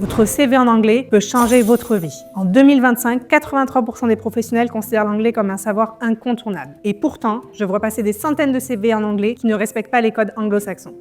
Votre CV en anglais peut changer votre vie. En 2025, 83% des professionnels considèrent l'anglais comme un savoir incontournable. Et pourtant, je vois passer des centaines de CV en anglais qui ne respectent pas les codes anglo-saxons.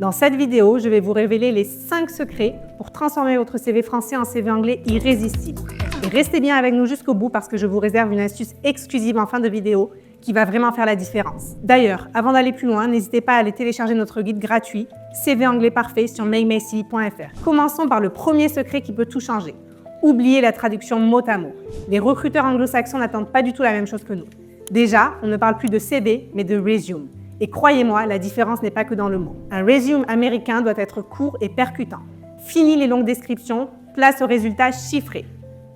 Dans cette vidéo, je vais vous révéler les 5 secrets pour transformer votre CV français en CV anglais irrésistible. Et restez bien avec nous jusqu'au bout parce que je vous réserve une astuce exclusive en fin de vidéo qui va vraiment faire la différence. D'ailleurs, avant d'aller plus loin, n'hésitez pas à aller télécharger notre guide gratuit CV anglais parfait sur makemycv.fr. Commençons par le premier secret qui peut tout changer. Oubliez la traduction mot à mot. Les recruteurs anglo-saxons n'attendent pas du tout la même chose que nous. Déjà, on ne parle plus de CV, mais de resume. Et croyez-moi, la différence n'est pas que dans le mot. Un resume américain doit être court et percutant. Fini les longues descriptions, place aux résultats chiffrés.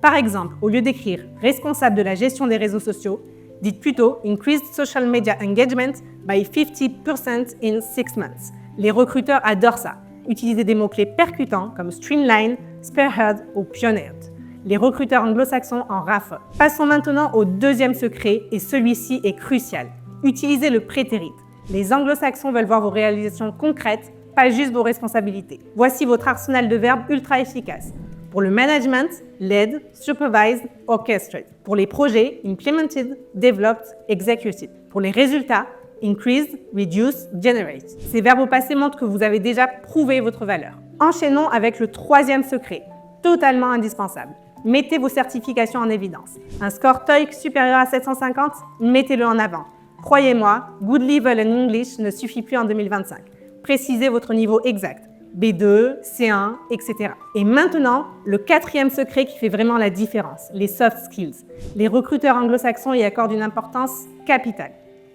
Par exemple, au lieu d'écrire « responsable de la gestion des réseaux sociaux », dites plutôt « increased social media engagement by 50% in 6 months ». Les recruteurs adorent ça. Utilisez des mots-clés percutants comme « streamline »,« spearhead » ou « pioneered ». Les recruteurs anglo-saxons en raffolent. Passons maintenant au deuxième secret, et celui-ci est crucial. Utilisez le prétérit. Les anglo-saxons veulent voir vos réalisations concrètes, pas juste vos responsabilités. Voici votre arsenal de verbes ultra efficace. Pour le management, led, supervised, orchestrate. Pour les projets, implemented, developed, executed. Pour les résultats, increased, reduced, generate. Ces verbes au passé montrent que vous avez déjà prouvé votre valeur. Enchaînons avec le troisième secret, totalement indispensable. Mettez vos certifications en évidence. Un score TOEIC supérieur à 750, mettez-le en avant. Croyez-moi, Good Level in English ne suffit plus en 2025. Précisez votre niveau exact. B2, C1, etc. Et maintenant, le quatrième secret qui fait vraiment la différence, les soft skills. Les recruteurs anglo-saxons y accordent une importance capitale.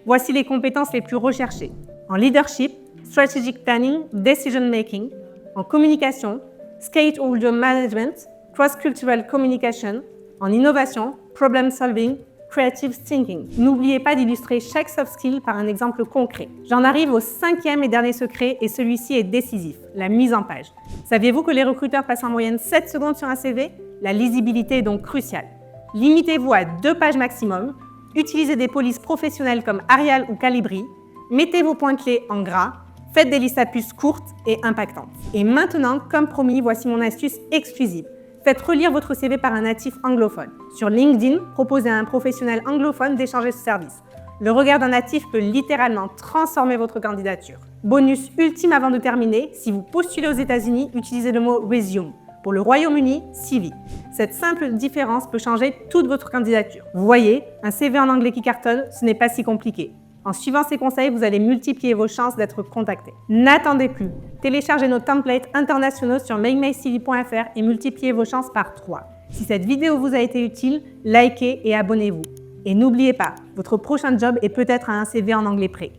Voici les compétences les plus recherchées. En leadership, strategic planning, decision making. En communication, stakeholder management, cross-cultural communication. En innovation, problem solving, creative thinking. N'oubliez pas d'illustrer chaque soft skill par un exemple concret. J'en arrive au cinquième et dernier secret et celui-ci est décisif, la mise en page. Saviez-vous que les recruteurs passent en moyenne 7 secondes sur un CV? La lisibilité est donc cruciale. Limitez-vous à 2 pages maximum. Utilisez des polices professionnelles comme Arial ou Calibri. Mettez vos points clés en gras. Faites des listes à puces courtes et impactantes. Et maintenant, comme promis, voici mon astuce exclusive. Faites relire votre CV par un natif anglophone. Sur LinkedIn, proposez à un professionnel anglophone d'échanger ce service. Le regard d'un natif peut littéralement transformer votre candidature. Bonus ultime avant de terminer, si vous postulez aux États-Unis, utilisez le mot « resume ». Pour le Royaume-Uni, CV. Cette simple différence peut changer toute votre candidature. Vous voyez, un CV en anglais qui cartonne, ce n'est pas si compliqué. En suivant ces conseils, vous allez multiplier vos chances d'être contacté. N'attendez plus. Téléchargez nos templates internationaux sur makemycv.fr et multipliez vos chances par 3. Si cette vidéo vous a été utile, likez et abonnez-vous. Et n'oubliez pas, votre prochain job est peut-être à un CV en anglais prêt.